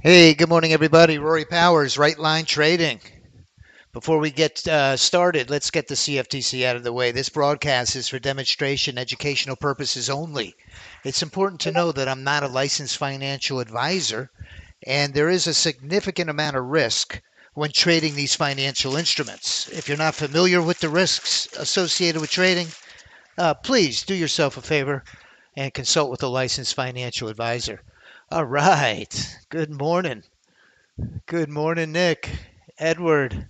Hey, good morning, everybody. Rory Powers, Right Line Trading. Before we get started, let's get the CFTC out of the way. This broadcast is for demonstration, educational purposes only. It's important to know that I'm not a licensed financial advisor, and there is a significant amount of risk when trading these financial instruments. If you're not familiar with the risks associated with trading, please do yourself a favor and consult with a licensed financial advisor. All right. Good morning. Good morning, Nick, Edward,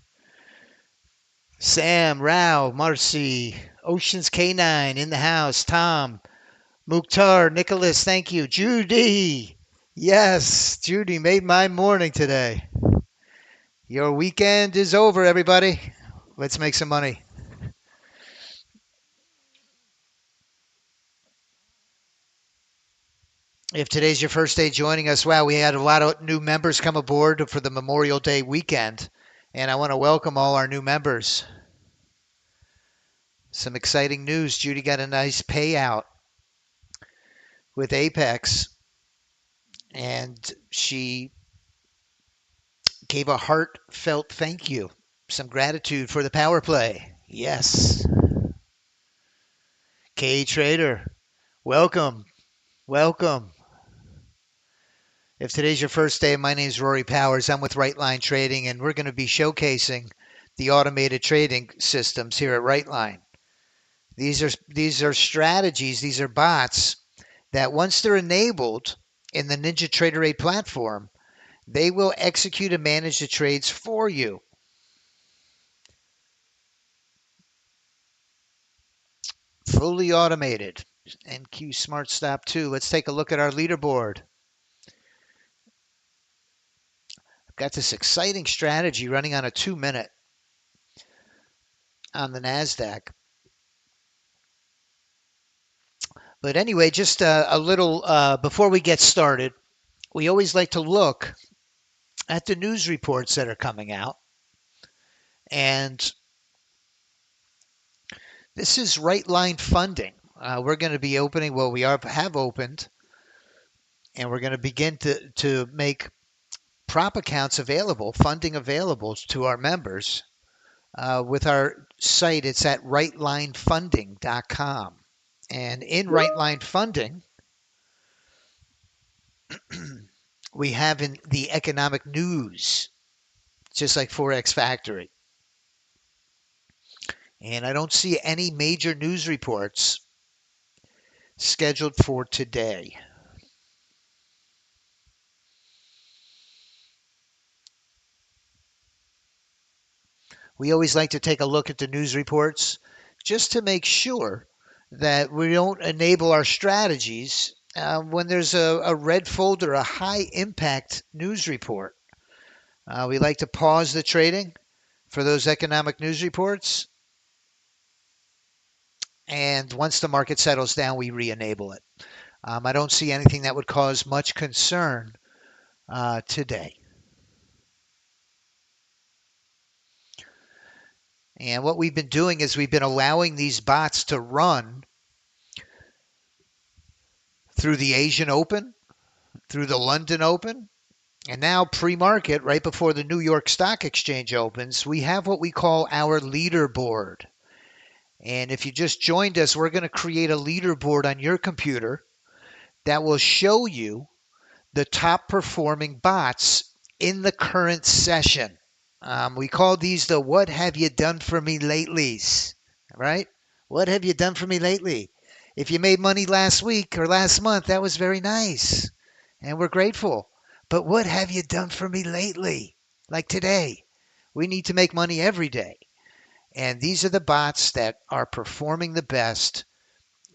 Sam, Rao, Marcy, Oceans K9 in the house, Tom, Mukhtar, Nicholas, thank you. Judy, yes, Judy made my morning today. Your weekend is over, everybody. Let's make some money. If today's your first day joining us, wow, we had a lot of new members come aboard for the Memorial Day weekend, and I want to welcome all our new members. Some exciting news. Judy got a nice payout with Apex, and she gave a heartfelt thank you, some gratitude for the power play. Yes. K Trader, welcome, welcome. If today's your first day, my name is Rory Powers. I'm with Right Line Trading, and we're going to be showcasing the automated trading systems here at Right Line. These are strategies, these are bots that once they're enabled in the NinjaTrader 8 platform, they will execute and manage the trades for you. Fully automated. NQ Smart Stop 2. Let's take a look at our leaderboard. I've got this exciting strategy running on a 2-minute on the NASDAQ. But anyway, just a little before we get started, we always like to look at the news reports that are coming out. And this is Right Line Funding. We're going to be opening, well, we have opened, and we're going to begin to make prop accounts available, funding available to our members. With our site, it's at rightlinefunding.com. And in Rightline Funding, we have in the economic news, just like Forex Factory. And I don't see any major news reports scheduled for today. We always like to take a look at the news reports just to make sure that we don't enable our strategies when there's a red folder, a high impact news report. We like to pause the trading for those economic news reports. And once the market settles down, we re-enable it. I don't see anything that would cause much concern today. And what we've been doing is we've been allowing these bots to run through the Asian Open, through the London Open, and now pre-market, right before the New York Stock Exchange opens, we have what we call our leaderboard. And if you just joined us, we're going to create a leaderboard on your computer that will show you the top performing bots in the current session. We call these the "What have you done for me latelys," right? What have you done for me lately? If you made money last week or last month, that was very nice, and we're grateful. But what have you done for me lately? Like today, we need to make money every day. And these are the bots that are performing the best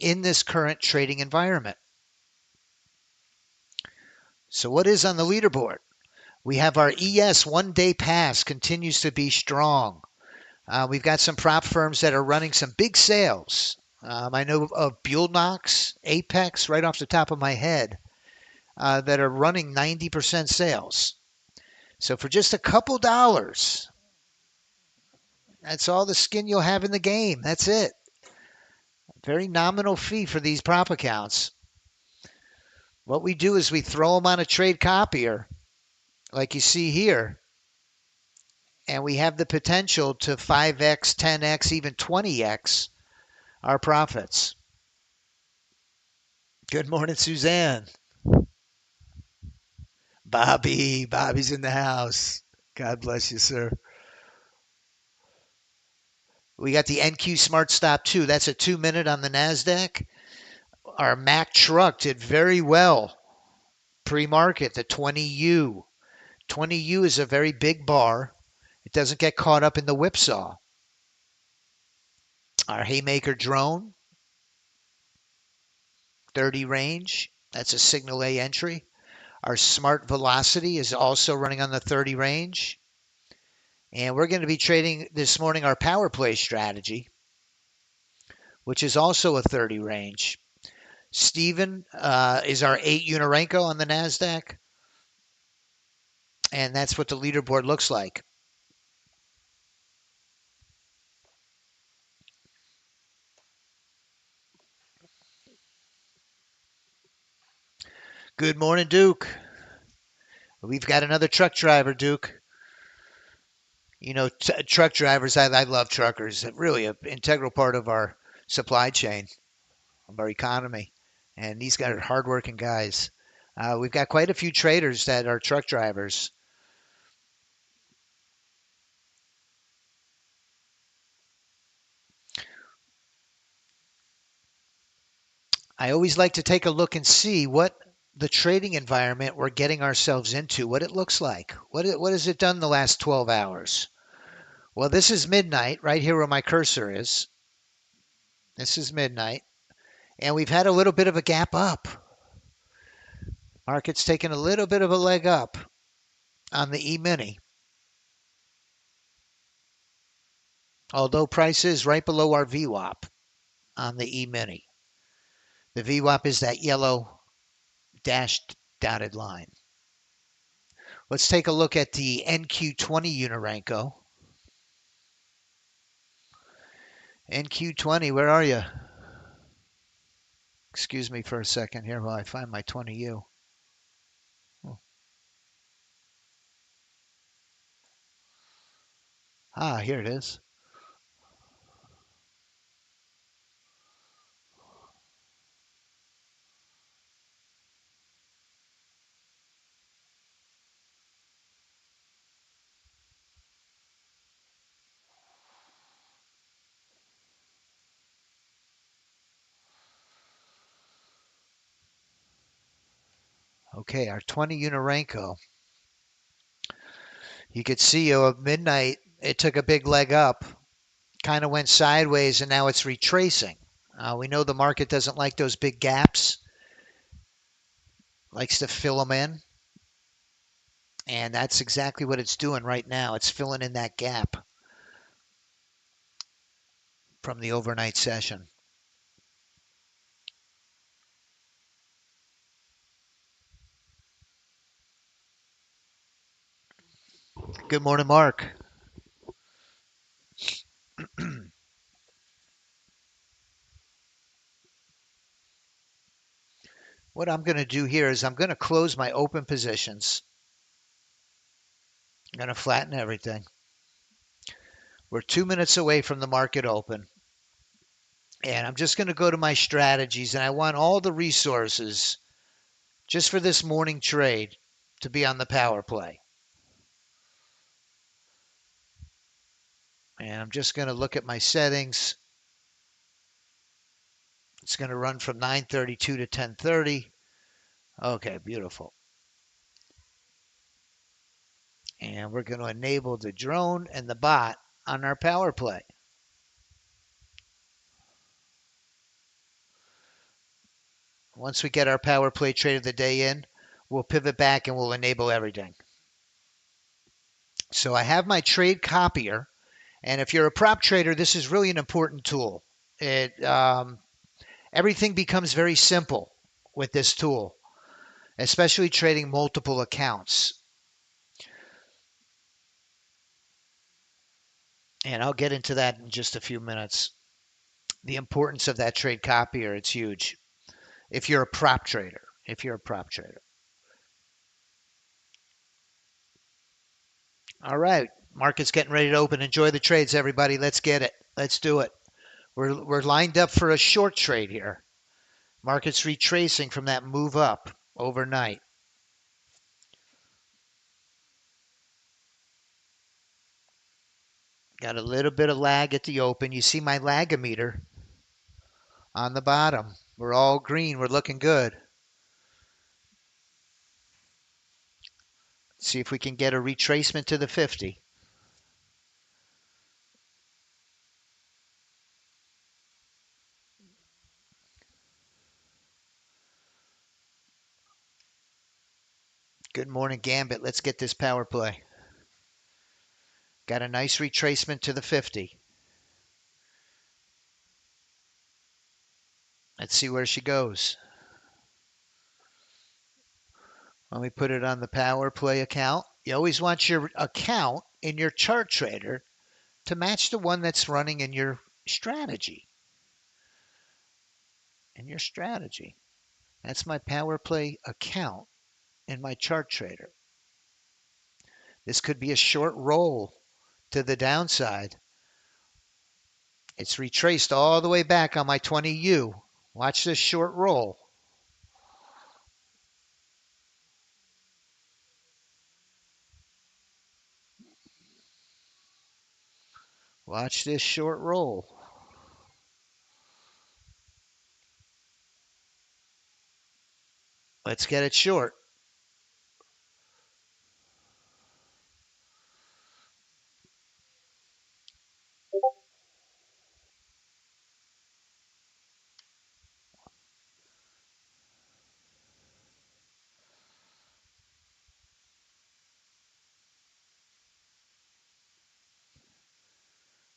in this current trading environment. So what is on the leaderboard? We have our ES one-day pass continues to be strong. We've got some prop firms that are running some big sales. I know of Buellnox, Apex, right off the top of my head, that are running 90% sales. So for just a couple dollars, that's all the skin you'll have in the game. That's it. Very nominal fee for these prop accounts. What we do is we throw them on a trade copier, like you see here, and we have the potential to 5x, 10x, even 20x our profits. Good morning, Suzanne. Bobby's in the house. God bless you, sir. We got the NQ Smart Stop 2. That's a 2-minute on the NASDAQ. Our Mac truck did very well pre-market, the 20U. 20U is a very big bar. It doesn't get caught up in the whipsaw. Our Haymaker drone, 30 range. That's a signal A entry. Our Smart Velocity is also running on the 30 range. And we're going to be trading this morning our power play strategy, which is also a 30 range. Steven is our 8 Unorenko on the NASDAQ. And that's what the leaderboard looks like. Good morning, Duke. We've got another truck driver, Duke. You know, truck drivers, I love truckers. Really an integral part of our supply chain, of our economy. And these guys are hardworking guys. We've got quite a few traders that are truck drivers. I always like to take a look and see what the trading environment we're getting ourselves into, what it looks like. What has it done the last 12 hours? Well, this is midnight, right here where my cursor is. This is midnight. And we've had a little bit of a gap up. Market's taken a little bit of a leg up on the E-mini. Although price is right below our VWAP on the E-mini. The VWAP is that yellow dashed dotted line. Let's take a look at the NQ20 Unorenko. NQ20, where are you? Excuse me for a second here while I find my 20U. Ah, here it is. Okay, our 20 Unorenko. You could see at midnight, it took a big leg up, kind of went sideways, and now it's retracing. We know the market doesn't like those big gaps, likes to fill them in. And that's exactly what it's doing right now. It's filling in that gap from the overnight session. Good morning, Mark. What I'm going to do here is I'm going to close my open positions. I'm going to flatten everything. We're 2 minutes away from the market open. And I'm just going to go to my strategies, and I want all the resources just for this morning trade to be on the power play. And I'm just going to look at my settings. It's going to run from 9:32 to 10:30. Okay, beautiful. And we're going to enable the drone and the bot on our power play. Once we get our power play trade of the day in, we'll pivot back and we'll enable everything. So I have my trade copier. And if you're a prop trader, this is really an important tool. Everything becomes very simple with this tool, especially trading multiple accounts. And I'll get into that in just a few minutes. The importance of that trade copier, it's huge. If you're a prop trader, All right, market's getting ready to open. Enjoy the trades, everybody. Let's get it. Let's do it. We're lined up for a short trade here. Market's retracing from that move up overnight. Got a little bit of lag at the open. You see my lagometer on the bottom. We're all green. We're looking good. See if we can get a retracement to the 50. Good morning, Gambit. Let's get this power play. Got a nice retracement to the 50. Let's see where she goes. Let me put it on the power play account. You always want your account in your chart trader to match the one that's running in your strategy. That's my power play account in my chart trader. This could be a short roll to the downside. It's retraced all the way back on my 20U. Watch this short roll. Watch this short roll. Let's get it short.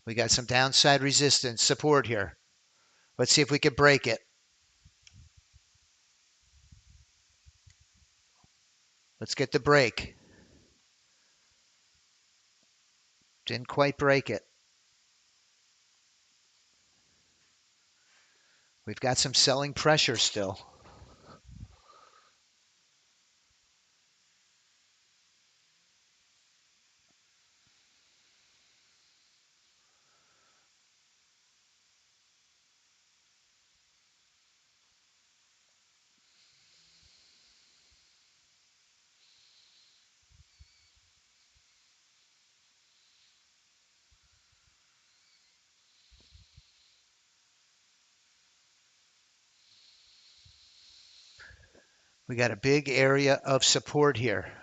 We got some downside resistance support here. Let's see if we can break it. Let's get the break. Didn't quite break it. We've got some selling pressure still. We got a big area of support here.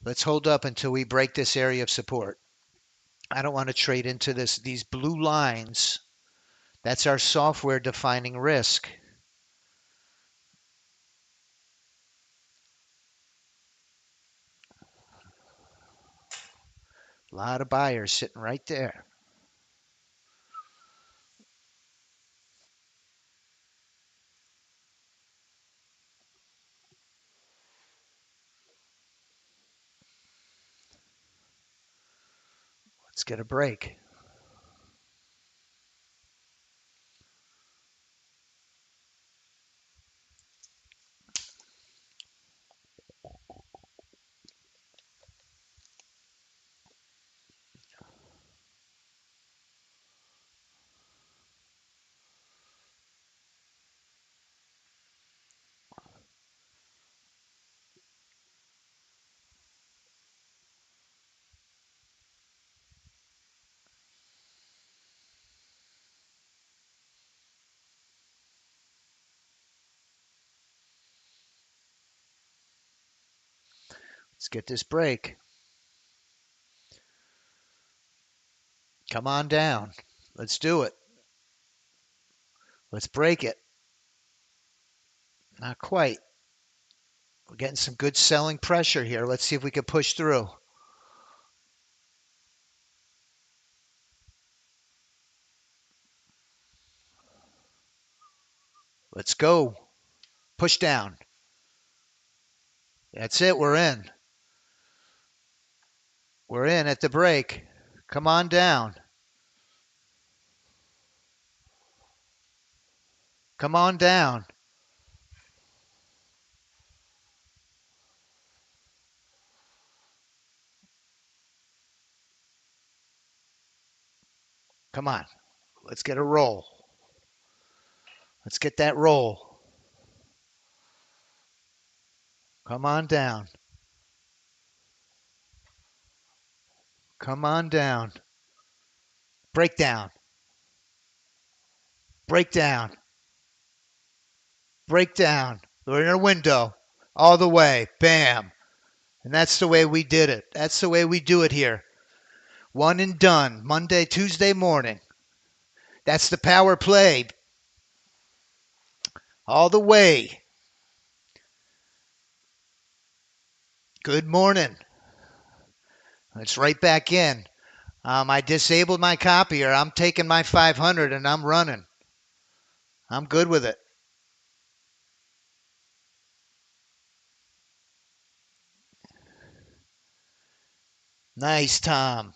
Let's hold up until we break this area of support. I don't want to trade into these blue lines. That's our software defining risk. A lot of buyers sitting right there. Let's get a break. Let's get this break. Come on down. Let's do it. Let's break it. Not quite. We're getting some good selling pressure here. Let's see if we can push through. Let's go. Push down. That's it. We're in. We're in at the break. Come on down. Come on down. Come on. Let's get a roll. Let's get that roll. Come on down. Come on down. Breakdown. Breakdown. Breakdown. We're in a window. All the way. Bam. And that's the way we did it. That's the way we do it here. One and done. Monday, Tuesday morning. That's the power play. All the way. Good morning. It's right back in. I disabled my copier. I'm taking my 500 and I'm running. I'm good with it. Nice, Tom.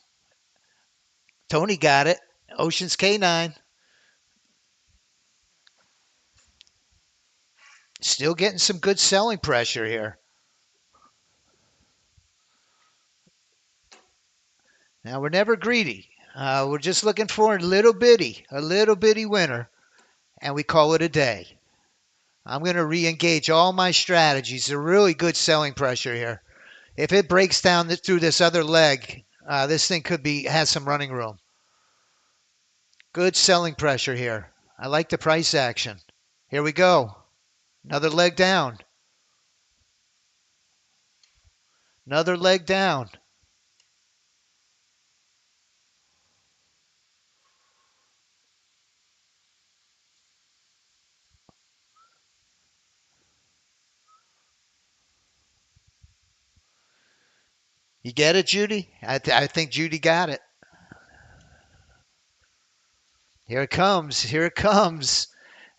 Tony got it. Ocean's K9. Still getting some good selling pressure here. Now, we're never greedy. We're just looking for a little bitty winner, and we call it a day. I'm going to re-engage all my strategies. A really good selling pressure here. If it breaks down through this other leg, this thing has some running room. Good selling pressure here. I like the price action. Here we go. Another leg down. Another leg down. You get it, Judy? I think Judy got it. Here it comes. Here it comes.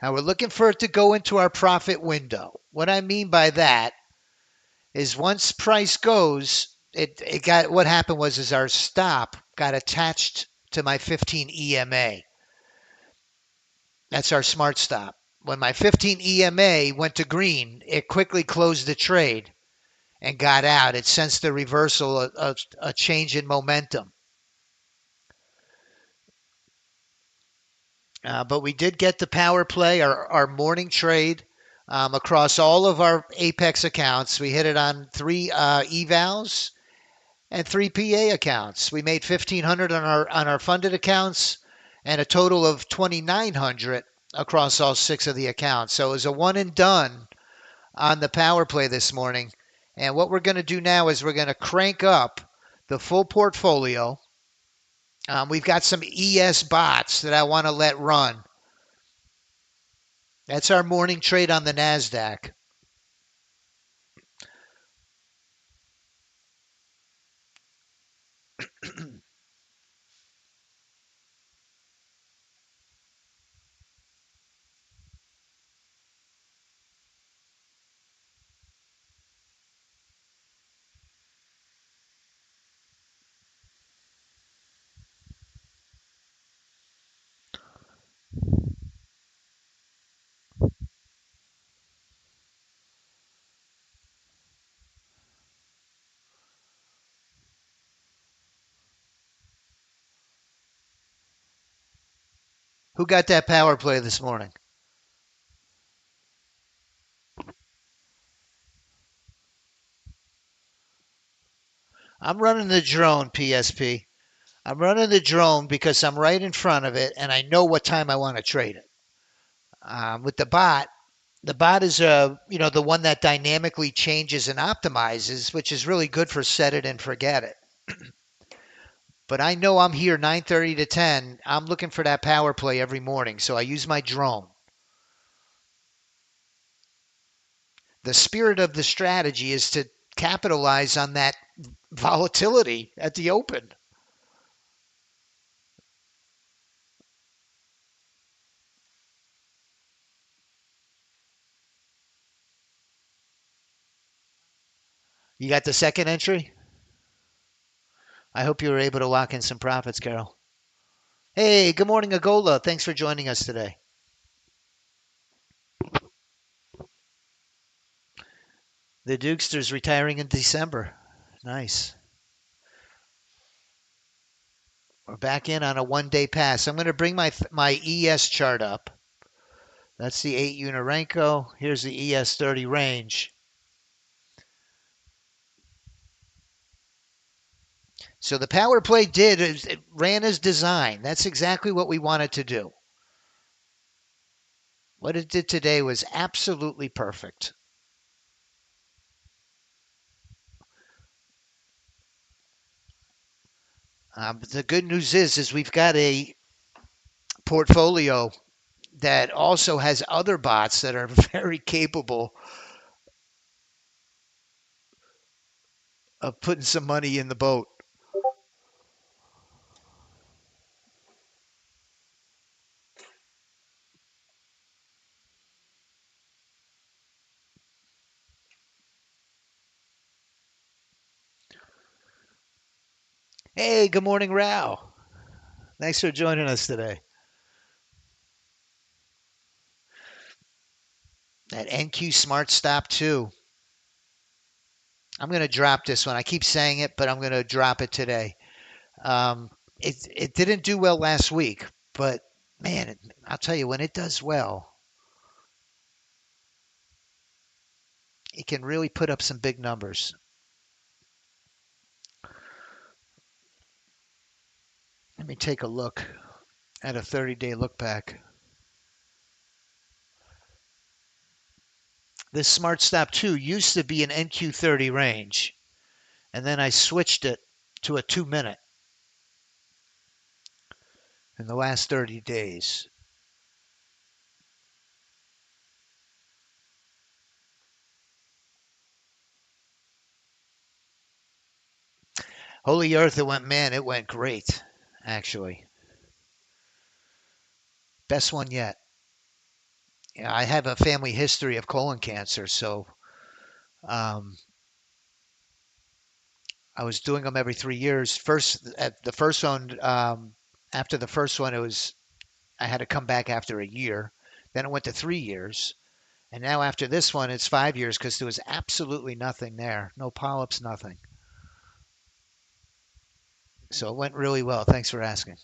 Now we're looking for it to go into our profit window. What I mean by that is once price goes, it got what happened was is our stop got attached to my 15 EMA. That's our smart stop. When my 15 EMA went to green, it quickly closed the trade and got out. It sensed the reversal, a change in momentum. But we did get the power play, our morning trade across all of our Apex accounts. We hit it on 3 evals and 3 PA accounts. We made 1,500 on our funded accounts and a total of 2,900 across all 6 of the accounts. So it was a one and done on the power play this morning. And what we're going to do now is we're going to crank up the full portfolio. We've got some ES bots that I want to let run. That's our morning trade on the NASDAQ. Who got that power play this morning? I'm running the drone, PSP. I'm running the drone because I'm right in front of it and I know what time I want to trade it. With the bot is the one that dynamically changes and optimizes, which is really good for set it and forget it. But I know I'm here 9:30 to 10. I'm looking for that power play every morning, so I use my drone. The spirit of the strategy is to capitalize on that volatility at the open. You got the second entry? I hope you were able to lock in some profits, Carol. Hey, good morning, Agola. Thanks for joining us today. The Dukester's retiring in December. Nice. We're back in on a 1-day pass. I'm going to bring my ES chart up. That's the 8 Unirenko. Here's the ES30 range. So the power play it ran as designed. That's exactly what we wanted to do. What it did today was absolutely perfect. The good news is we've got a portfolio that also has other bots that are very capable of putting some money in the boat. Hey, good morning, Rao. Thanks for joining us today. That NQ Smart Stop 2. I'm going to drop this one. I keep saying it, but I'm going to drop it today. It didn't do well last week, but man, I'll tell you, when it does well, it can really put up some big numbers. Let me take a look at a 30-day look back. This Smart Stop 2 used to be an NQ30 range, and then I switched it to a 2-minute in the last 30 days. Holy Earth, it went great, actually. Best one yet. Yeah, I have a family history of colon cancer, so um, I was doing them every 3 years. First, at the first one, after the first one, I had to come back after a year. Then it went to 3 years, and now after this one, it's 5 years because there was absolutely nothing there, no polyps, nothing. So it went really well. Thanks for asking.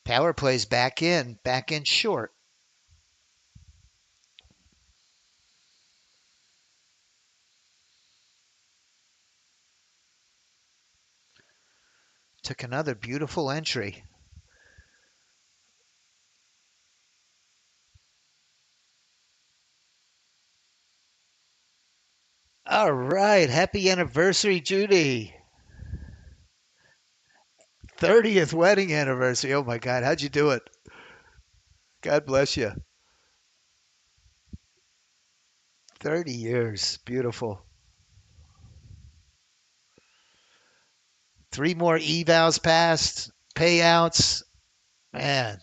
Power plays back in short. Took another beautiful entry. All right. Happy anniversary, Judy. 30th wedding anniversary. Oh my God. How'd you do it? God bless you. 30 years. Beautiful. 3 more evals passed, payouts. Man,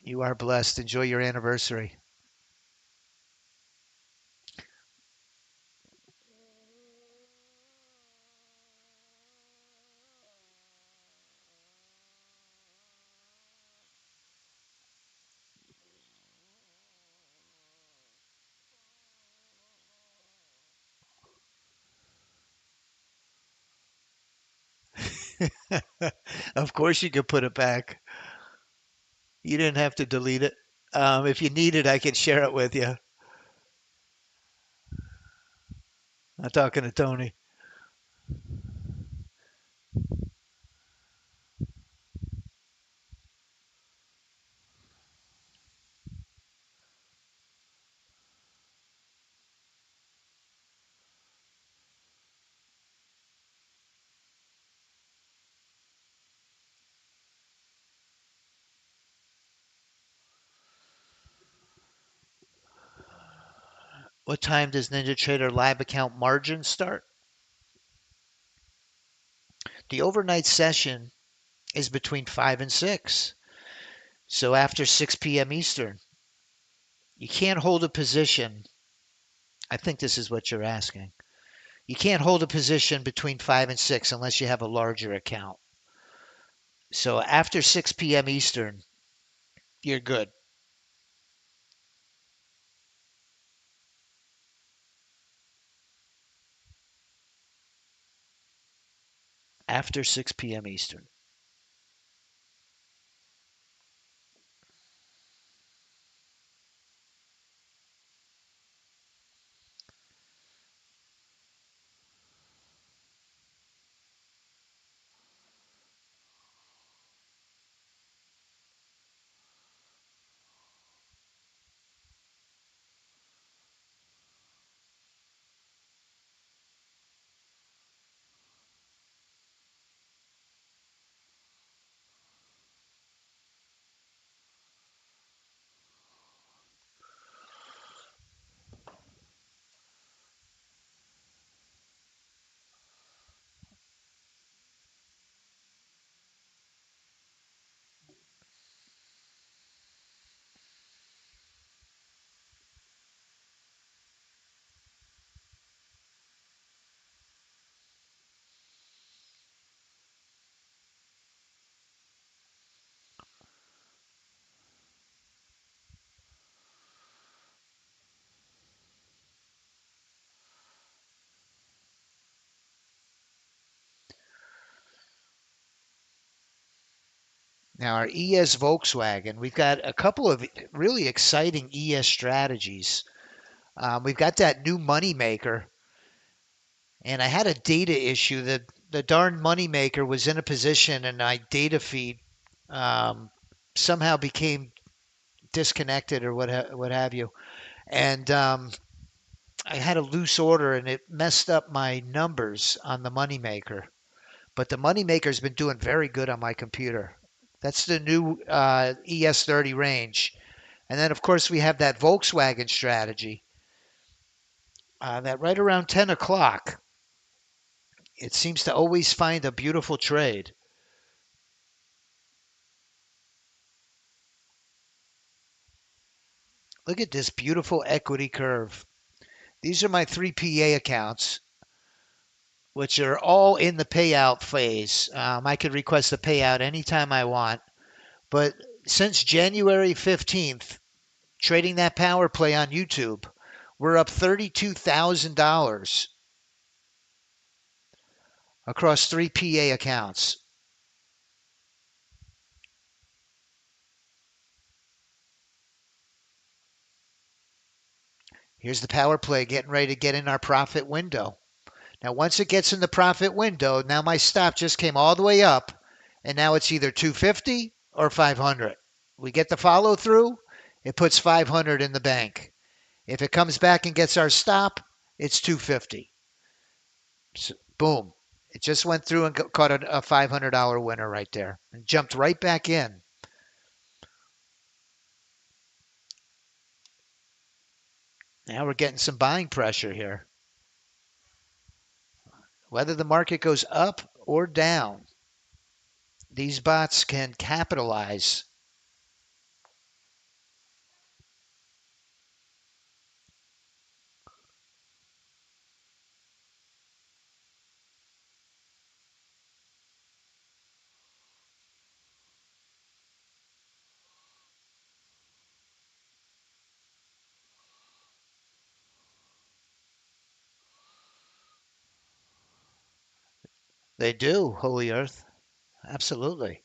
you are blessed. Enjoy your anniversary. Of course, you could put it back. You didn't have to delete it. If you need it, I can share it with you. I'm talking to Tony. What time does NinjaTrader Live account margin start? The overnight session is between 5 and 6. So after 6 p.m. Eastern, you can't hold a position. I think this is what you're asking. You can't hold a position between 5 and 6 unless you have a larger account. So after 6 p.m. Eastern, you're good. After 6 p.m. Eastern. Now, our ES Volkswagen, we've got a couple of really exciting ES strategies. We've got that new money maker, and I had a data issue. The darn money maker was in a position, and my data feed um, somehow became disconnected or what have you. And I had a loose order, and it messed up my numbers on the money maker. But the money maker's been doing very good on my computer. That's the new ES30 range. And then, of course, we have that Volkswagen strategy that right around 10 o'clock, it seems to always find a beautiful trade. Look at this beautiful equity curve. These are my three PA accounts, which are all in the payout phase. I could request a payout anytime I want. But since January 15th, trading that power play on YouTube, we're up $32,000 across three PA accounts. Here's the power play getting ready to get in our profit window. Now, once it gets in the profit window, now my stop just came all the way up, and now it's either 250 or 500. We get the follow through, it puts 500 in the bank. If it comes back and gets our stop, it's 250. So, boom. It just went through and caught a $500 winner right there and jumped right back in. Now we're getting some buying pressure here. Whether the market goes up or down, these bots can capitalize. They do, Holy Earth. Absolutely.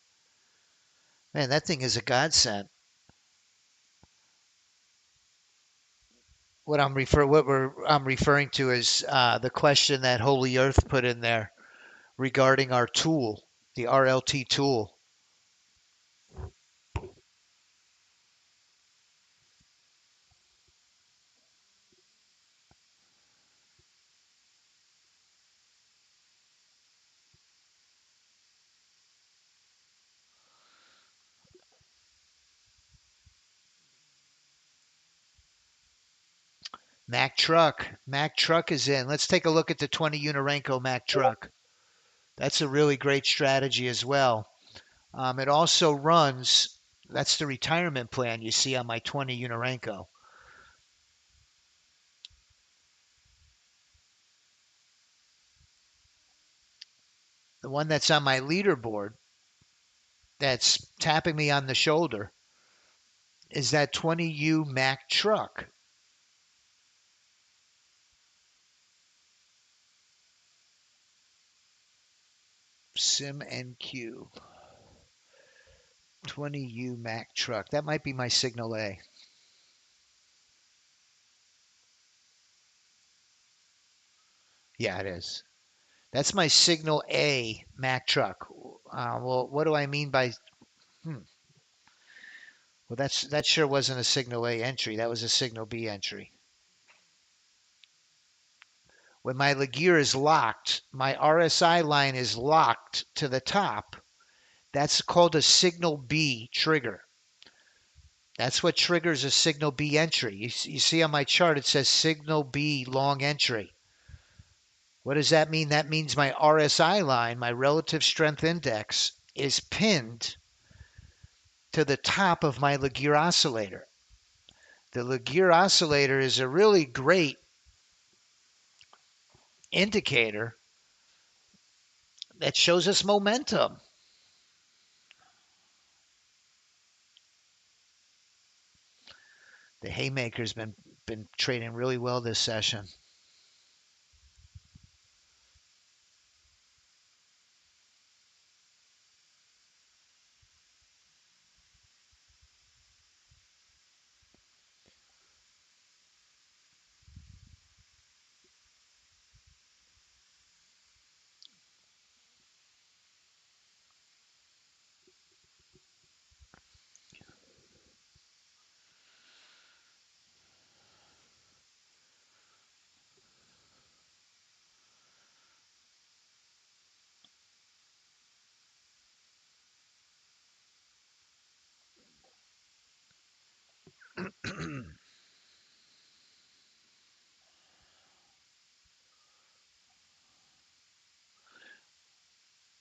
Man, that thing is a godsend. I'm referring to is the question that Holy Earth put in there regarding our tool, the RLT tool. Mack truck. Mack truck is in. Let's take a look at the 20 Unarenko Mack truck. That's a really great strategy as well. It also runs, that's the retirement plan you see on my 20 Unarenko. The one that's on my leaderboard that's tapping me on the shoulder is that 20U Mack truck. Sim NQ. 20U Mack truck. That might be my signal A. Yeah, it is. That's my signal A Mack truck. Well, what do I mean by? Hmm. Well, that sure wasn't a signal A entry. That was a signal B entry. When my Laguerre is locked, my RSI line is locked to the top. That's called a signal B trigger. That's what triggers a signal B entry. You see on my chart, it says signal B long entry. What does that mean? That means my RSI line, my relative strength index, is pinned to the top of my Laguerre oscillator. The Laguerre oscillator is a really great indicator that shows us momentum. The haymaker's been trading really well this session.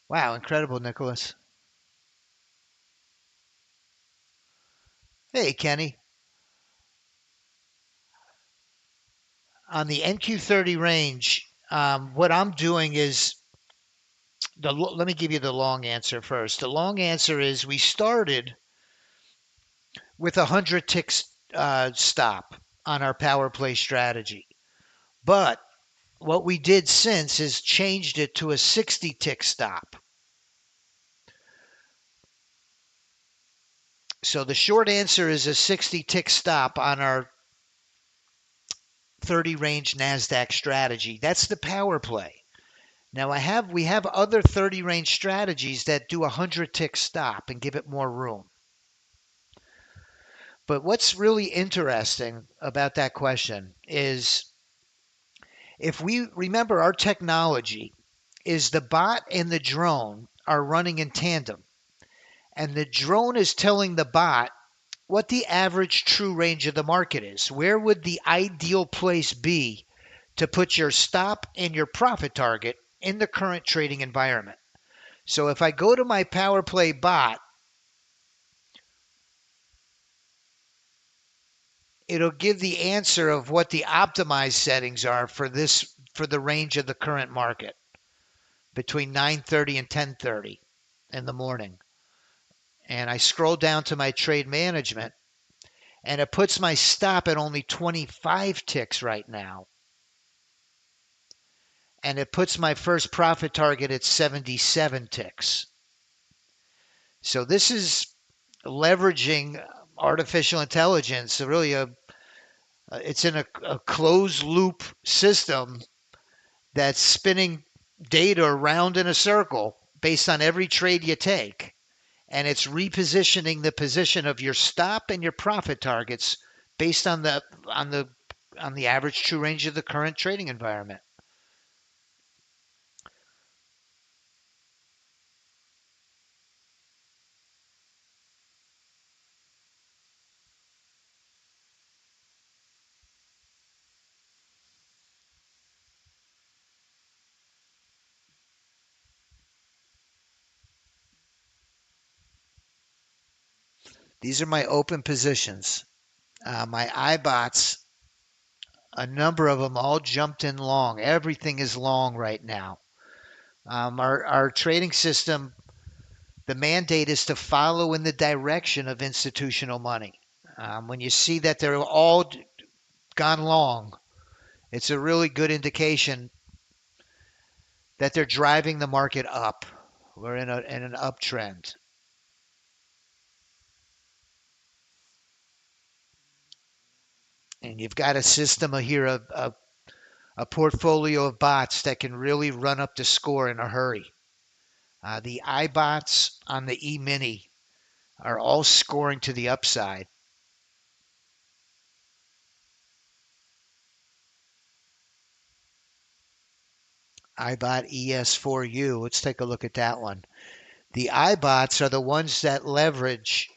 Wow, incredible, Nicholas. Hey, Kenny. On the NQ30 range, what I'm doing is let me give you the long answer first. The long answer is we started with a 100 tick stop on our power play strategy. But what we did since is changed it to a 60 tick stop. So the short answer is a 60 tick stop on our 30 range NASDAQ strategy. That's the power play. Now we have other 30 range strategies that do a 100 tick stop and give it more room. But what's really interesting about that question is if we remember our technology is the bot and the drone are running in tandem, and the drone is telling the bot what the average true range of the market is. Where would the ideal place be to put your stop and your profit target in the current trading environment? So if I go to my power play bot, it'll give the answer of what the optimized settings are for the range of the current market between 9:30 and 10:30 in the morning. And I scroll down to my trade management and it puts my stop at only 25 ticks right now. And it puts my first profit target at 77 ticks. So this is leveraging artificial intelligence, really it's in a closed loop system that's spinning data around in a circle based on every trade you take. And it's repositioning the position of your stop and your profit targets based on the average true range of the current trading environment. These are my open positions. My iBots, a number of them all jumped in long. Everything is long right now. Our trading system, the mandate is to follow in the direction of institutional money. When you see that they're all gone long, it's a really good indication that they're driving the market up. We're in an uptrend. And you've got a system here of a portfolio of bots that can really run up the score in a hurry. The iBots on the E-mini are all scoring to the upside. iBot ES4U, let's take a look at that one. The iBots are the ones that leverage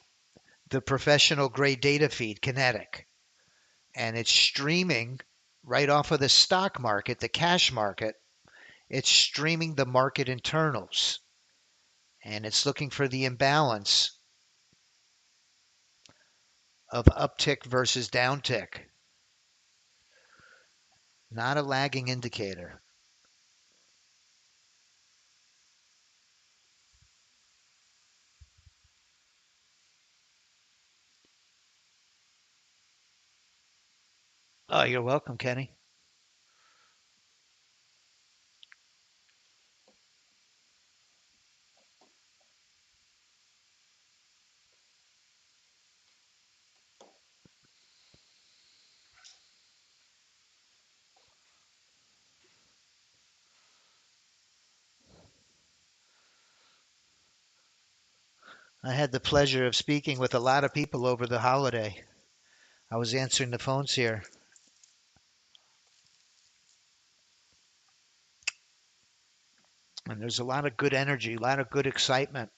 the professional grade data feed, Kinetic. And it's streaming right off of the stock market, the cash market. It's streaming the market internals. And it's looking for the imbalance of uptick versus downtick. Not a lagging indicator. Oh, you're welcome, Kenny. I had the pleasure of speaking with a lot of people over the holiday. I was answering the phones here. And there's a lot of good energy, a lot of good excitement.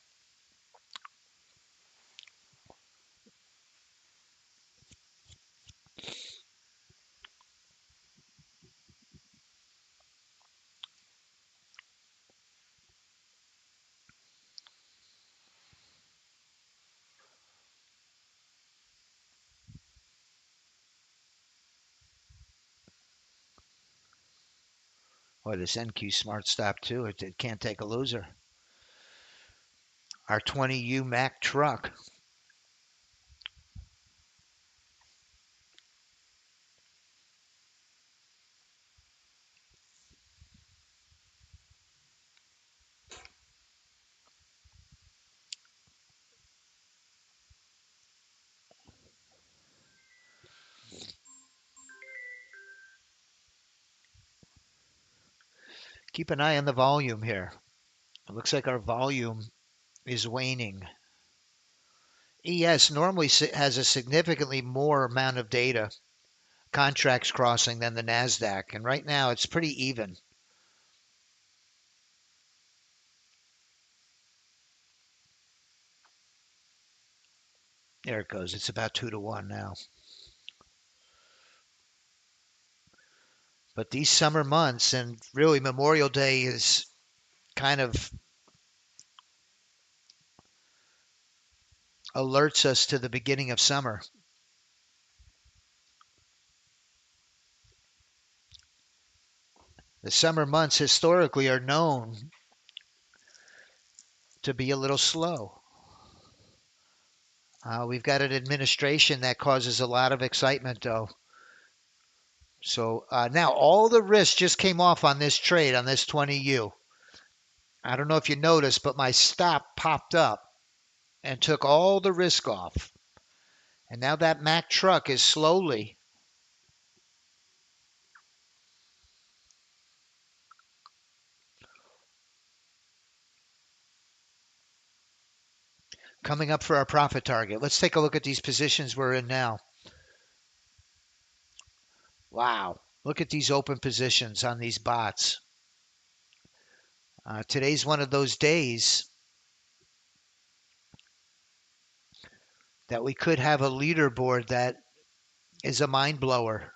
Boy, this NQ Smart Stop too, it can't take a loser. Our 20U Mack truck. Keep an eye on the volume here. It looks like our volume is waning. ES normally has a significantly more amount of data, contracts crossing, than the NASDAQ. And right now it's pretty even. There it goes. It's about 2-1 now. But these summer months, and really Memorial Day is kind of alerts us to the beginning of summer. The summer months historically are known to be a little slow. We've got an administration that causes a lot of excitement, though. So now all the risk just came off on this trade, on this 20U. I don't know if you noticed, but my stop popped up and took all the risk off. And now that Mack truck is slowly coming up for our profit target. Let's take a look at these positions we're in now. Wow. Look at these open positions on these bots. Today's one of those days that we could have a leaderboard that is a mind blower.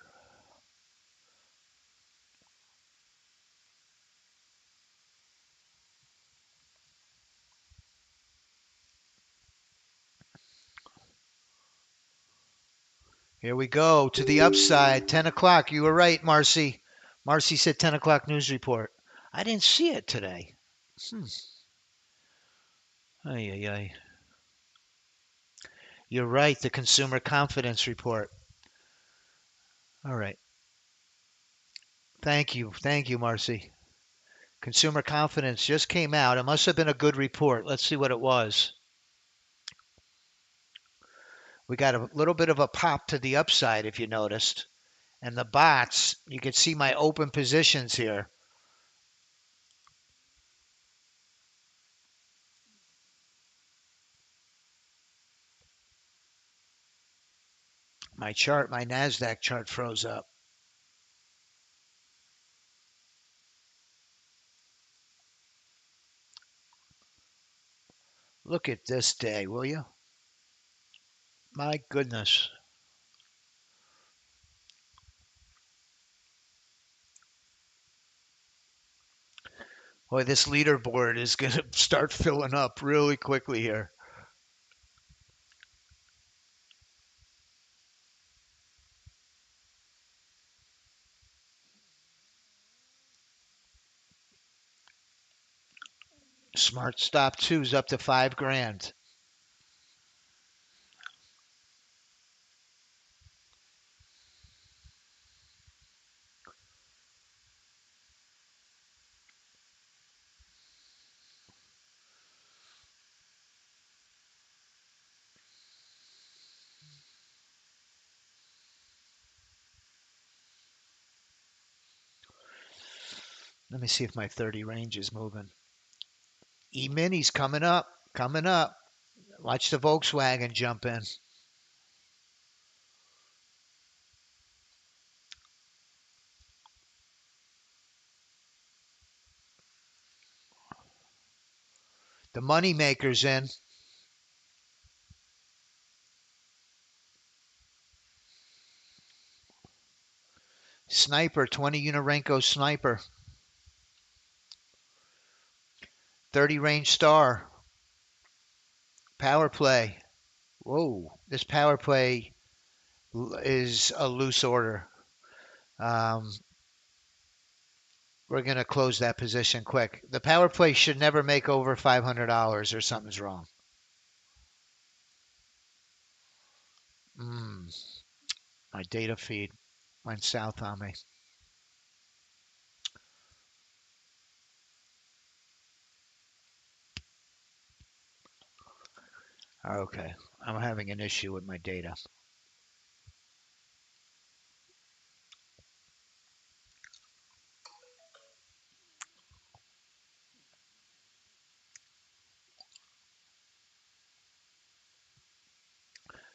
Here we go to the upside. 10 o'clock. You were right, Marcy. Marcy said 10 o'clock news report. I didn't see it today. Hmm. Ay, ay, ay. You're right. The consumer confidence report. All right. Thank you. Thank you, Marcy. Consumer confidence just came out. It must have been a good report. Let's see what it was. We got a little bit of a pop to the upside, if you noticed. And the bots, you can see my open positions here. My chart, my NASDAQ chart froze up. Look at this day, will you? My goodness. Boy, this leaderboard is going to start filling up really quickly here. Smart stop two's up to 5 grand. Let me see if my 30 range is moving. E-mini's coming up, coming up. Watch the Volkswagen jump in. The money maker's in. Sniper, 20 Unorenko sniper. 30 range star. Power play. Whoa, this power play is a loose order. Um, we're going to close that position quick. The power play should never make over $500 or something's wrong. My data feed went south on me. Okay, I'm having an issue with my data.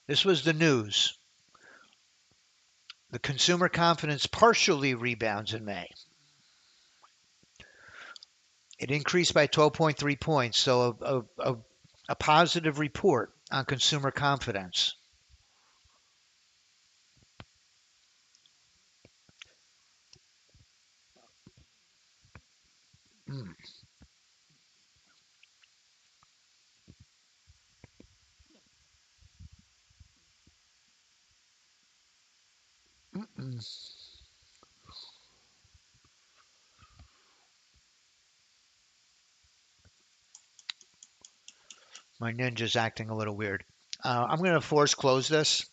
This was the news. The consumer confidence partially rebounds in May. It increased by 12.3 points, so a positive report on consumer confidence. Mm, mm. My ninja's acting a little weird. I'm going to force close this.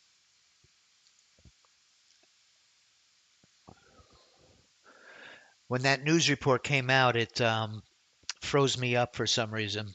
When that news report came out, it froze me up for some reason.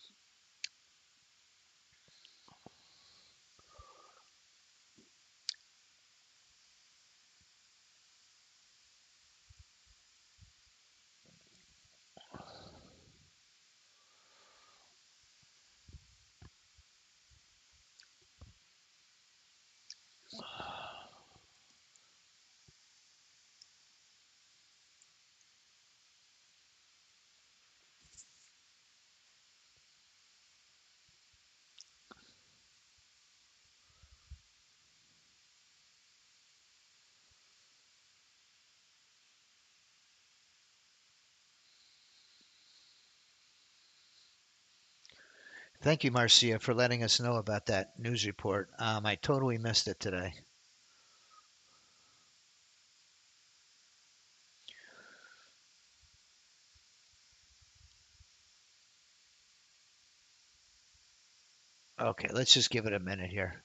Thank you, Marcia, for letting us know about that news report. I totally missed it today. Okay, let's just give it a minute here.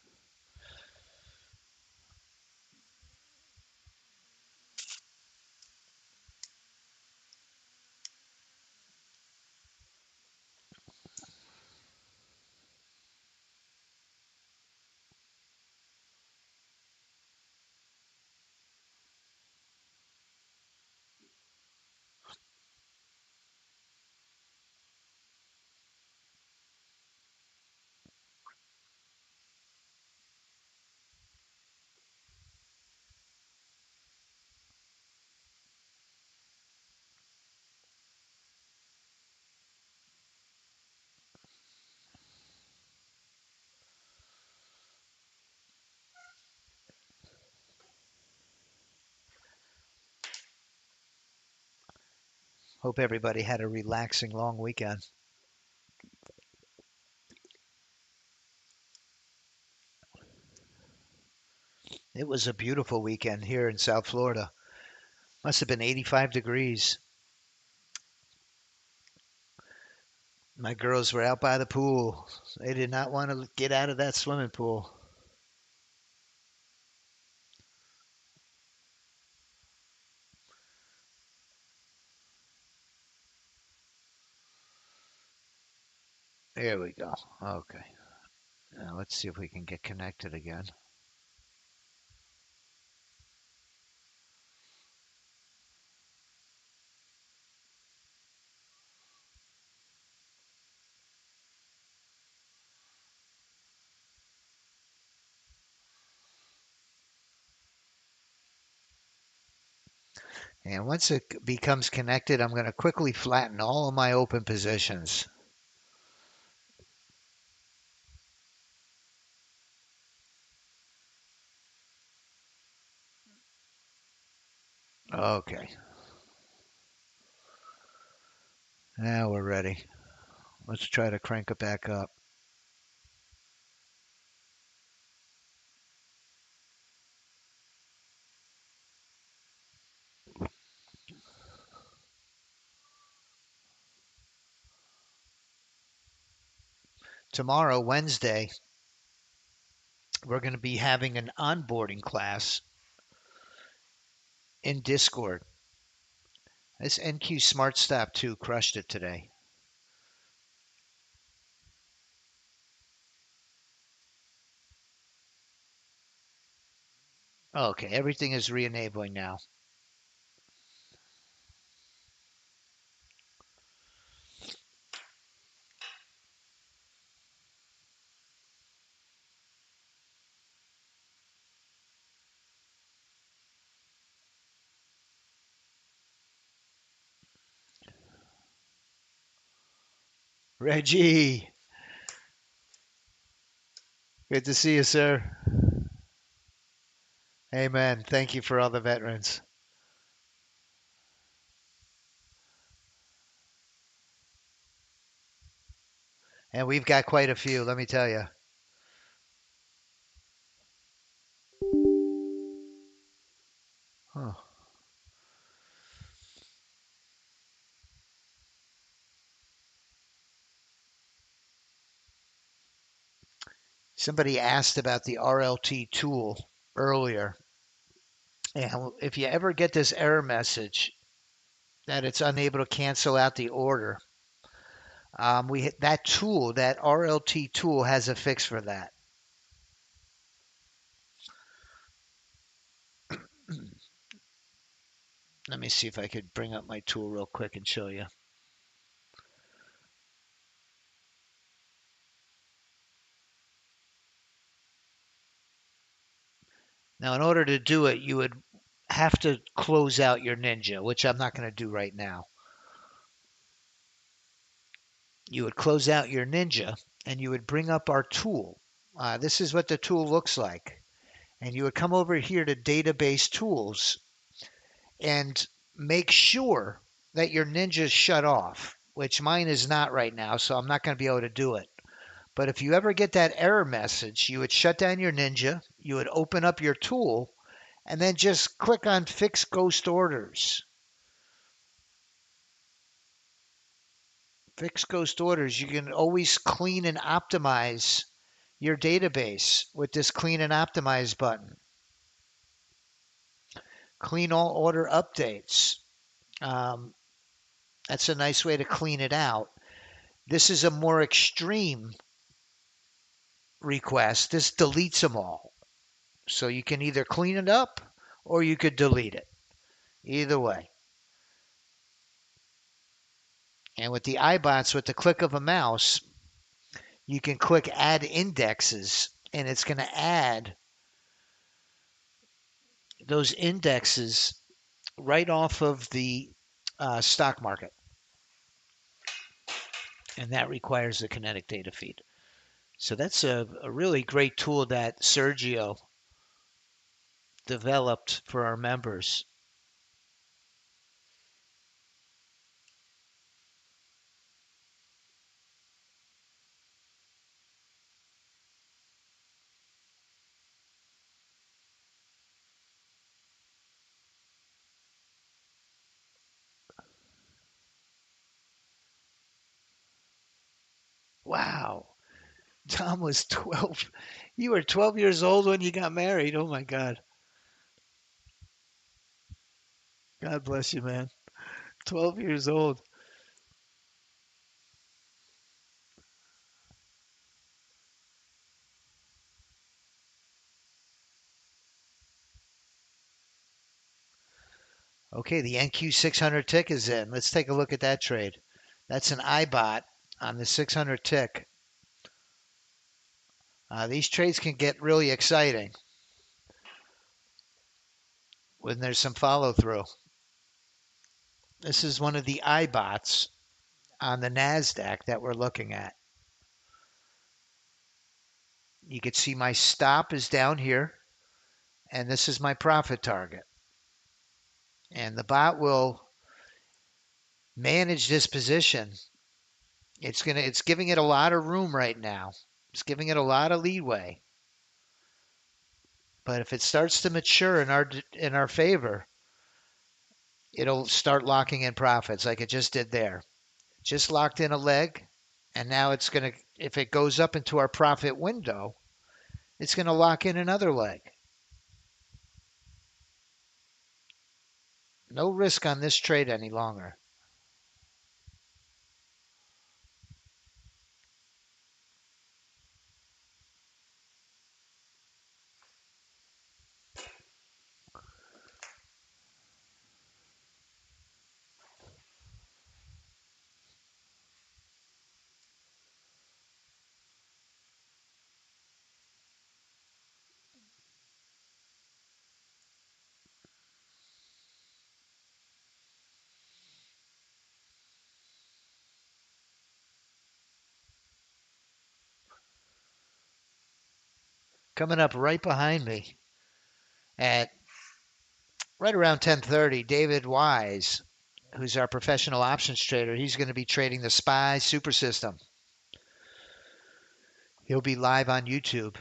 Hope everybody had a relaxing long weekend. It was a beautiful weekend here in South Florida. Must have been 85 degrees. My girls were out by the pool. They did not want to get out of that swimming pool. There we go. Okay. Now let's see if we can get connected again. And once it becomes connected, I'm going to quickly flatten all of my open positions. Okay. Now we're ready. Let's try to crank it back up. Tomorrow, Wednesday, we're going to be having an onboarding class in Discord. This NQ Smart Stop 2 crushed it today. Okay, everything is re-enabling now. Reggie, good to see you, sir. Amen. Thank you for all the veterans. And we've got quite a few, let me tell you. Huh. Somebody asked about the RLT tool earlier. And if you ever get this error message that it's unable to cancel out the order, that tool, that RLT tool, has a fix for that. Let me see if I could bring up my tool real quick and show you. Now, in order to do it, you would have to close out your Ninja, which I'm not going to do right now. You would close out your Ninja and you would bring up our tool. This is what the tool looks like. And you would come over here to Database Tools and make sure that your Ninja is shut off, which mine is not right now, so I'm not going to be able to do it. But if you ever get that error message, you would shut down your Ninja, you would open up your tool, and then just click on Fix Ghost Orders. Fix Ghost Orders, you can always clean and optimize your database with this clean and optimize button. Clean all order updates. Um, that's a nice way to clean it out. This is a more extreme request. This deletes them all. So you can either clean it up or you could delete it. Either way. And with the iBots, with the click of a mouse, you can click add indexes and it's going to add those indexes right off of the stock market. And that requires the kinetic data feed. So that's a really great tool that Sergio developed for our members. Wow. Tom was 12. You were 12 years old when you got married. Oh my God. God bless you, man. 12 years old. Okay, the NQ 600 tick is in. Let's take a look at that trade. That's an iBot on the 600 tick. These trades can get really exciting when there's some follow through. This is one of the iBots on the NASDAQ that we're looking at. You can see my stop is down here, and this is my profit target. And the bot will manage this position. It's giving it a lot of room right now. It's giving it a lot of leeway. But if it starts to mature in our favor, it'll start locking in profits like it just did there. Just locked in a leg, and now it's going to, if it goes up into our profit window, it's going to lock in another leg. No risk on this trade any longer. Coming up right behind me at right around 10:30, David Wise, who's our professional options trader, he's going to be trading the SPY super system. He'll be live on YouTube.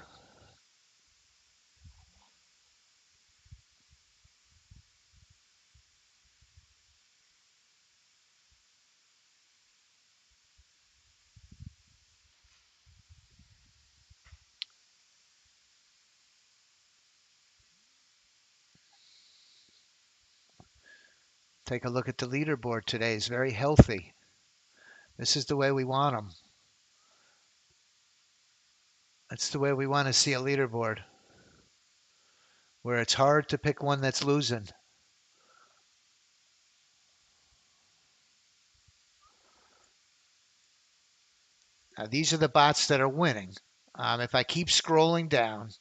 Take a look at the leaderboard today. It's very healthy. This is the way we want them. That's the way we want to see a leaderboard, where it's hard to pick one that's losing. Now, these are the bots that are winning. If I keep scrolling down,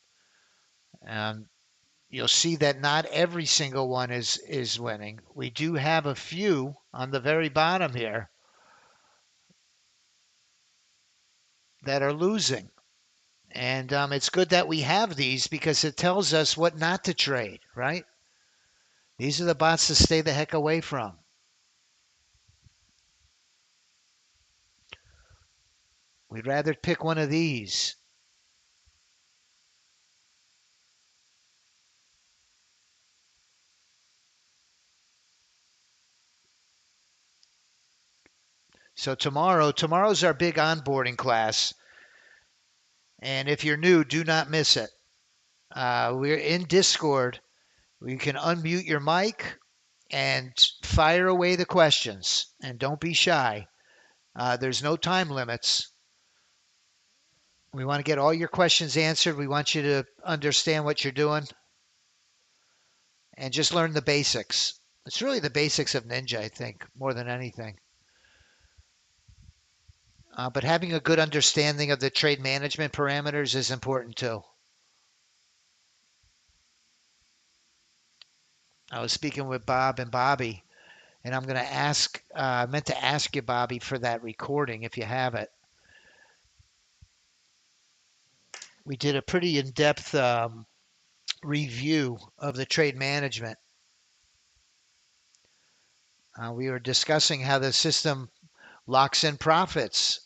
you'll see that not every single one is winning. We do have a few on the very bottom here that are losing. And it's good that we have these because it tells us what not to trade, right? These are the bots to stay the heck away from. We'd rather pick one of these. So tomorrow's our big onboarding class. And if you're new, do not miss it. We're in Discord. You can unmute your mic and fire away the questions. And don't be shy. There's no time limits. We want to get all your questions answered. We want you to understand what you're doing and just learn the basics. It's really the basics of Ninja, I think, more than anything. But having a good understanding of the trade management parameters is important too. I was speaking with Bob and Bobby, and I'm going to ask, I meant to ask you, Bobby, for that recording if you have it. We did a pretty in-depth review of the trade management. We were discussing how the system locks in profits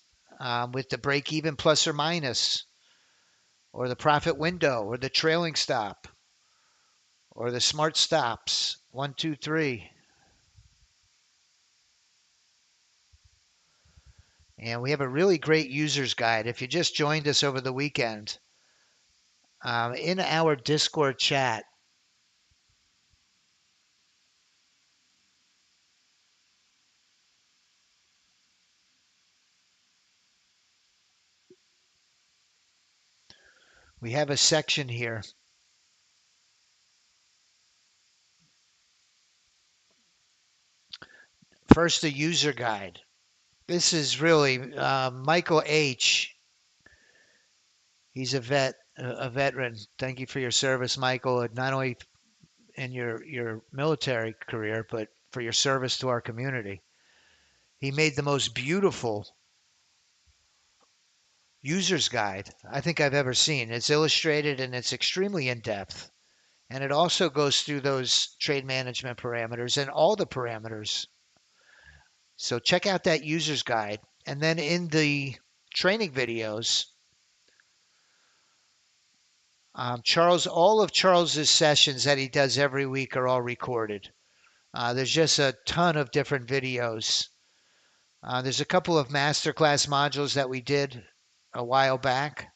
with the break even plus or minus, or the profit window, or the trailing stop, or the smart stops. 1, 2, 3. And we have a really great user's guide. If you just joined us over the weekend, in our Discord chat, we have a section here. First, the user guide. This is really Michael H. He's a veteran. Thank you for your service, Michael, not only in your military career, but for your service to our community. He made the most beautiful user's guide I think I've ever seen. It's illustrated and it's extremely in depth. And it also goes through those trade management parameters and all the parameters. So check out that user's guide. And then in the training videos, all of Charles's sessions that he does every week are all recorded. There's just a ton of different videos. There's a couple of masterclass modules that we did a while back,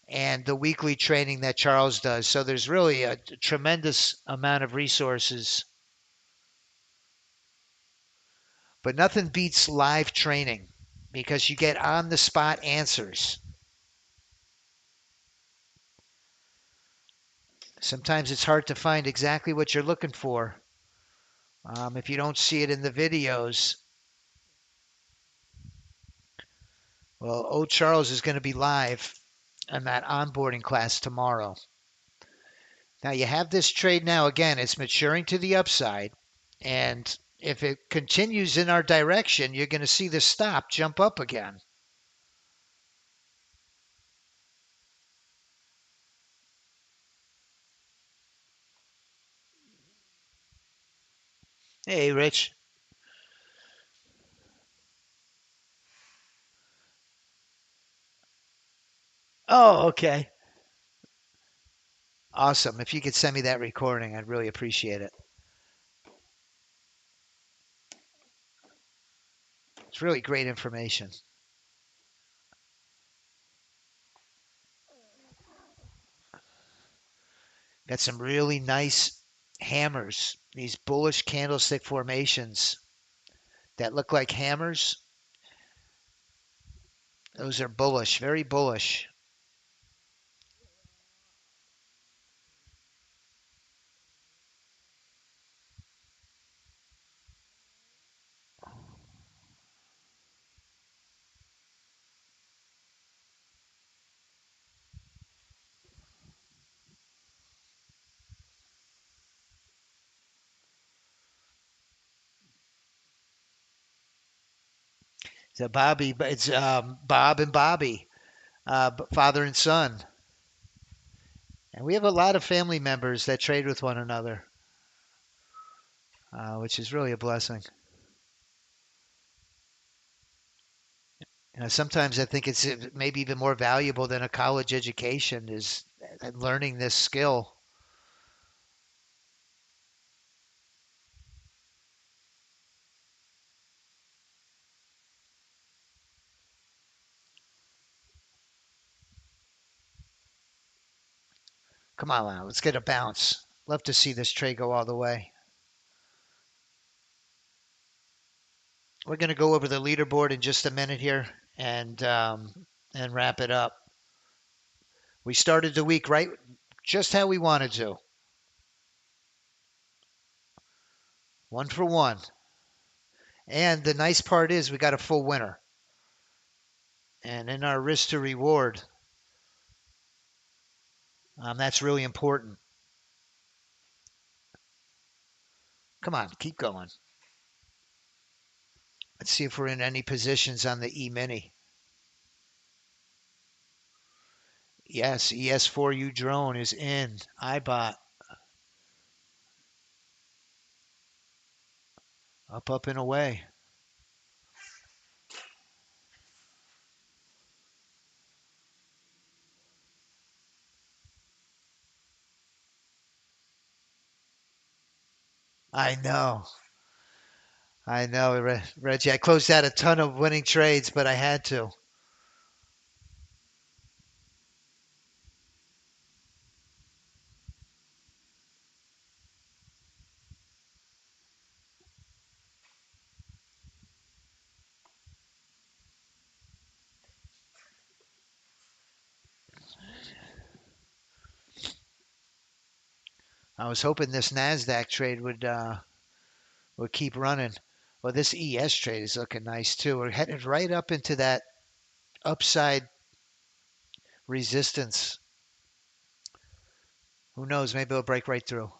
and the weekly training that Charles does. So there's really a tremendous amount of resources. But nothing beats live training because you get on the spot answers. Sometimes it's hard to find exactly what you're looking for if you don't see it in the videos. Well, Charles is going to be live in that onboarding class tomorrow. Now you have this trade now. Again, it's maturing to the upside. And if it continues in our direction, you're going to see the stop jump up again. Hey, Rich. Oh, okay. Awesome. If you could send me that recording, I'd really appreciate it. It's really great information. Got some really nice hammers, these bullish candlestick formations that look like hammers. Those are bullish, very bullish. So Bobby, it's Bob and Bobby, father and son. And we have a lot of family members that trade with one another, which is really a blessing. Sometimes I think it's maybe even more valuable than a college education is learning this skill. Come on now, let's get a bounce. Love to see this trade go all the way. We're going to go over the leaderboard in just a minute here and wrap it up. We started the week right just how we wanted to. 1 for 1. And the nice part is we got a full winner. And in our risk to reward, that's really important. Come on, keep going. Let's see if we're in any positions on the E-mini. Yes, ES4U drone is in. IBOT. Up and away. I know. I know, Reggie. I closed out a ton of winning trades, but I had to. I was hoping this NASDAQ trade would keep running. Well, this ES trade is looking nice too. We're headed right up into that upside resistance. Who knows? Maybe it'll break right through.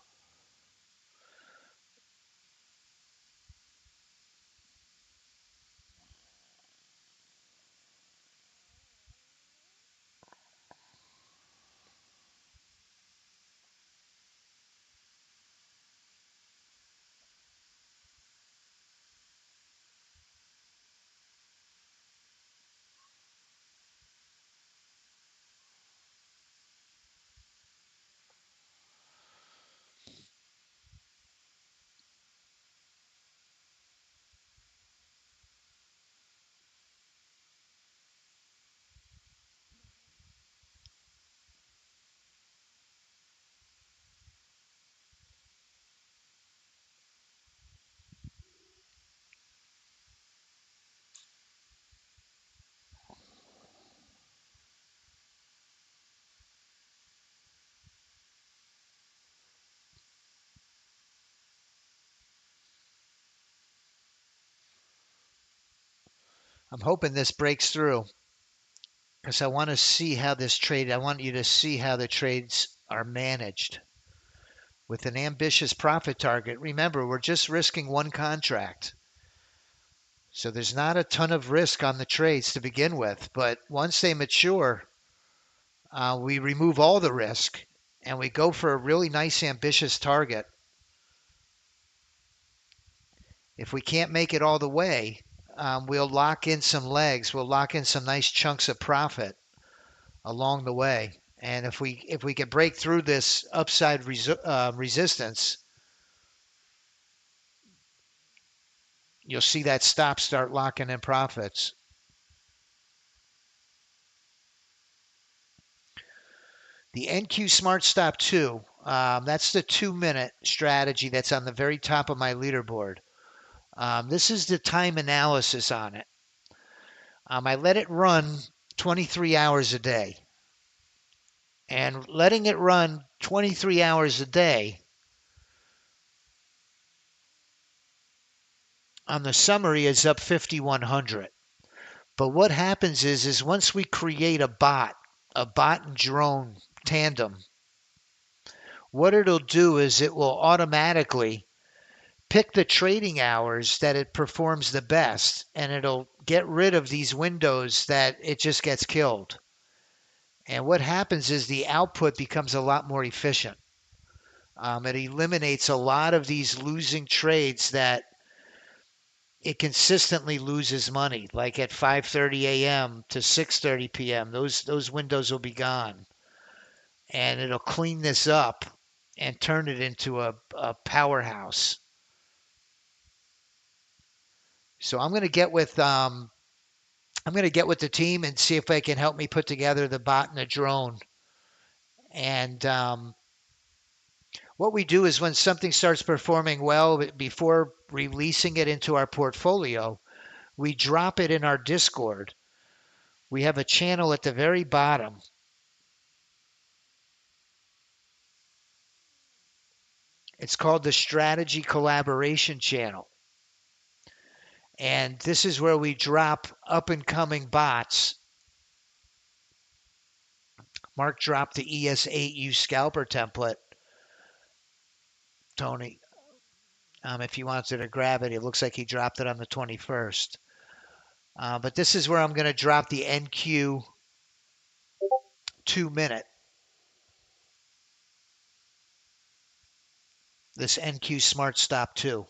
I'm hoping this breaks through because I want to see how this trade, I want you to see how the trades are managed. With an ambitious profit target, remember, we're just risking one contract. So there's not a ton of risk on the trades to begin with, but once they mature, we remove all the risk and we go for a really nice ambitious target. If we can't make it all the way, we'll lock in some legs. We'll lock in some nice chunks of profit along the way. And if we can break through this upside resistance, you'll see that stop start locking in profits. The NQ Smart Stop 2, that's the 2-minute strategy that's on the very top of my leaderboard. This is the time analysis on it. I let it run 23 hours a day. And letting it run 23 hours a day on the summary is up 5,100. But what happens is once we create a bot and drone tandem, what it'll do is it will automatically pick the trading hours that it performs the best, and it'll get rid of these windows that it just gets killed. And what happens is the output becomes a lot more efficient. It eliminates a lot of these losing trades that it consistently loses money, like at 5:30 a.m. to 6:30 p.m. Those windows will be gone, and it'll clean this up and turn it into a powerhouse. So I'm going to get with the team and see if they can help me put together the bot and the drone And what we do is when something starts performing well, before releasing it into our portfolio, we drop it in our Discord. We have a channel at the very bottom. It's called the Strategy Collaboration Channel. And this is where we drop up and coming bots. Mark dropped the ES8U scalper template. Tony, if you wanted to grab it, it looks like he dropped it on the 21st. But this is where I'm going to drop the NQ 2-minute. This NQ Smart Stop 2.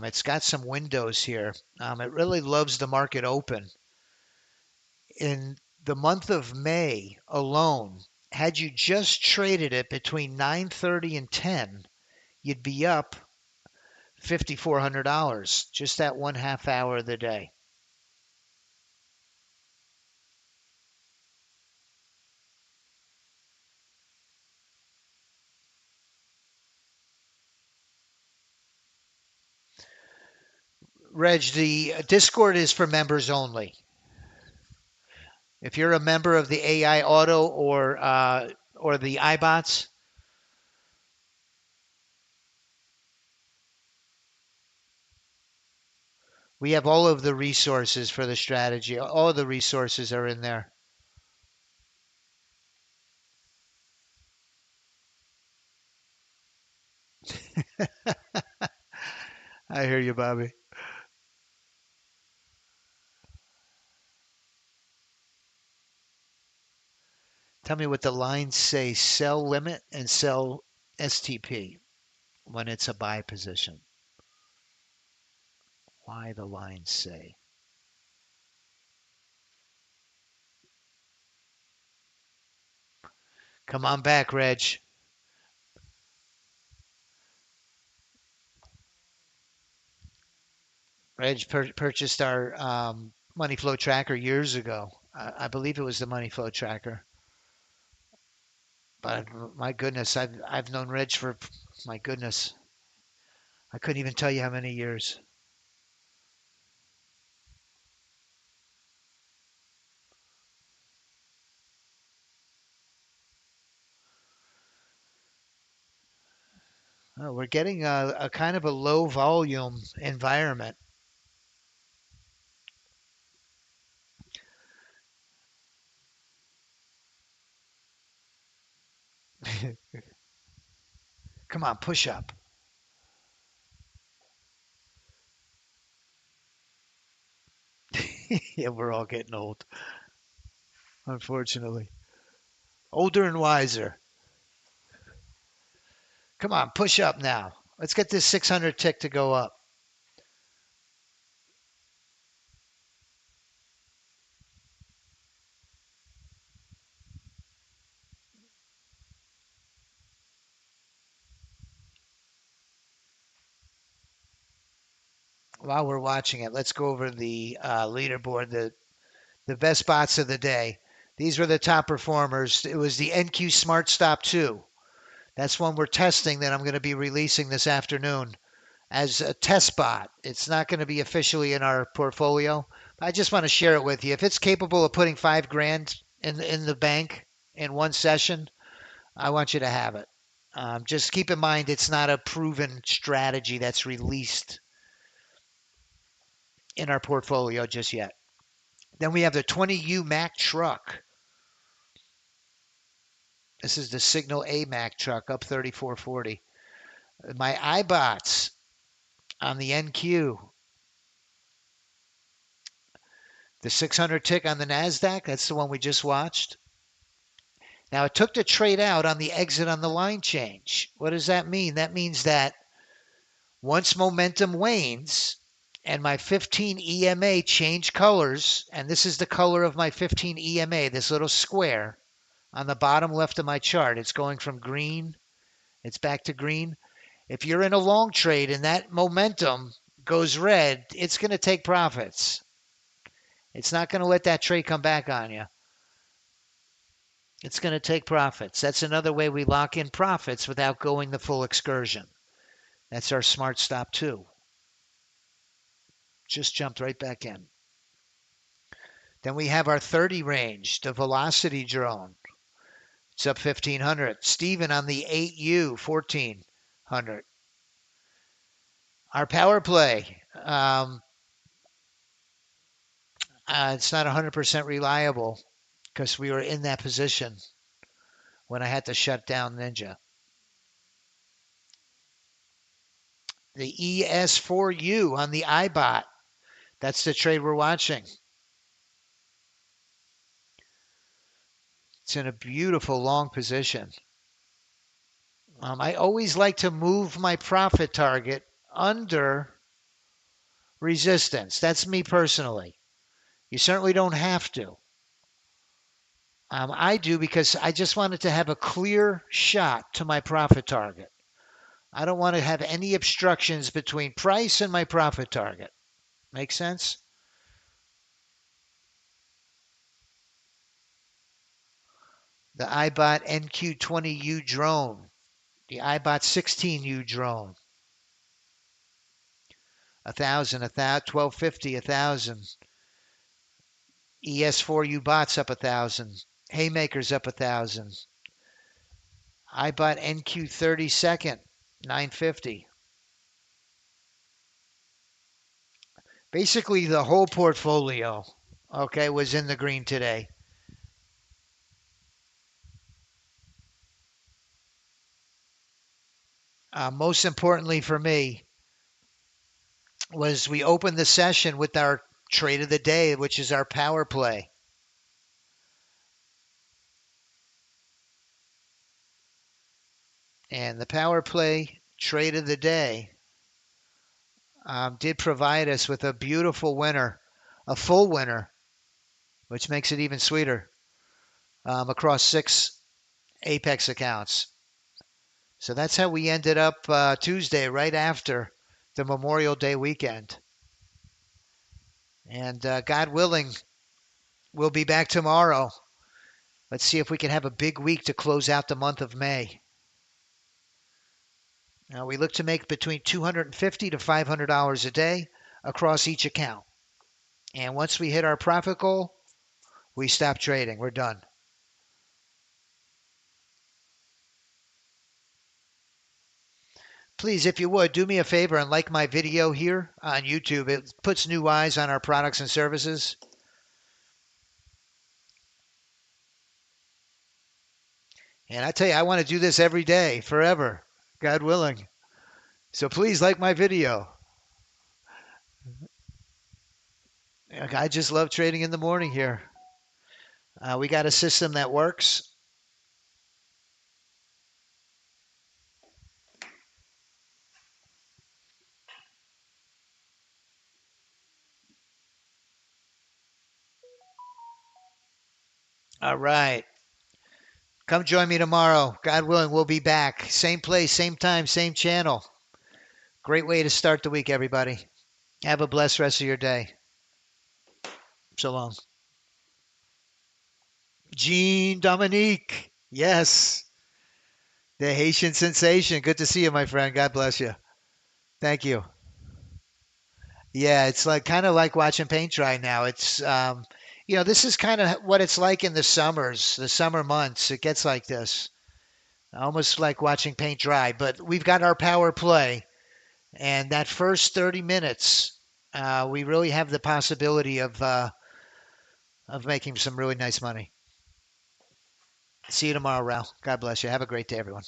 It's got some windows here. It really loves the market open. In the month of May alone, had you just traded it between 9:30 and 10, you'd be up $5,400 just that 1/2 hour of the day. Reg, the Discord is for members only. If you're a member of the AI Auto or the iBots, we have all of the resources for the strategy. All of the resources are in there. I hear you, Bobby. Tell me what the lines say, sell limit and sell STP when it's a buy position. Why the lines say. Come on back, Reg. Reg purchased our money flow tracker years ago. I believe it was the money flow tracker. But my goodness, I've known Reg for, my goodness, I couldn't even tell you how many years. Oh, we're getting a kind of a low volume environment. Come on, push up. Yeah, we're all getting old, unfortunately. Older and wiser. Come on, push up now. Let's get this 600 tick to go up. While we're watching it, let's go over the leaderboard, the best spots of the day. These were the top performers. It was the NQ Smart Stop 2. That's one we're testing that I'm going to be releasing this afternoon as a test bot. It's not going to be officially in our portfolio. I just want to share it with you. If it's capable of putting $5,000 in the bank in one session, I want you to have it. Just keep in mind it's not a proven strategy that's released in our portfolio just yet. Then we have the 20U Mac truck. This is the Signal A Mac truck up 34.40. My iBots on the NQ. The 600 tick on the NASDAQ, that's the one we just watched. Now it took the trade out on the exit on the line change. What does that mean? That means that once momentum wanes and my 15 EMA change colors, and this is the color of my 15 EMA, this little square on the bottom left of my chart, it's going from green, it's back to green. If you're in a long trade and that momentum goes red, it's going to take profits. It's not going to let that trade come back on you. It's going to take profits. That's another way we lock in profits without going the full excursion. That's our smart stop too. Just jumped right back in. Then we have our 30 range, the velocity drone. It's up 1,500. Steven on the 8U, 1,400. Our power play, it's not 100% reliable because we were in that position when I had to shut down Ninja. The ES4U on the IBOT. That's the trade we're watching. It's in a beautiful long position. I always like to move my profit target under resistance. That's me personally. You certainly don't have to. I do because I just wanted to have a clear shot to my profit target. I don't want to have any obstructions between price and my profit target. Make sense? The IBOT NQ20U drone, the IBOT 16U drone, 1,000, 1,250, 1,000. ES4U bots up 1,000. Haymakers up 1,000. IBOT NQ30 second, 950. Basically, the whole portfolio, okay, was in the green today. Most importantly for me was we opened the session with our trade of the day, which is our power play. And the power play trade of the day did provide us with a beautiful winner, a full winner, which makes it even sweeter, across 6 Apex accounts. So that's how we ended up Tuesday, right after the Memorial Day weekend. And God willing, we'll be back tomorrow. Let's see if we can have a big week to close out the month of May. Now we look to make between $250 to $500 a day across each account. And once we hit our profit goal, we stop trading. We're done. Please, if you would, do me a favor and like my video here on YouTube. It puts new eyes on our products and services. And I tell you, I want to do this every day, forever, God willing. So please like my video. I just love trading in the morning here. We got a system that works. All right. Come join me tomorrow. God willing, we'll be back. Same place, same time, same channel. Great way to start the week, everybody. Have a blessed rest of your day. So long. Jean Dominique. Yes. The Haitian sensation. Good to see you, my friend. God bless you. Thank you. Yeah, it's like kind of like watching paint dry now. It's this is kind of what it's like in the summers, the summer months. It gets like this. Almost like watching paint dry, but we've got our power play. And that first 30 minutes, we really have the possibility of making some really nice money. See you tomorrow, Ralph. God bless you. Have a great day, everyone.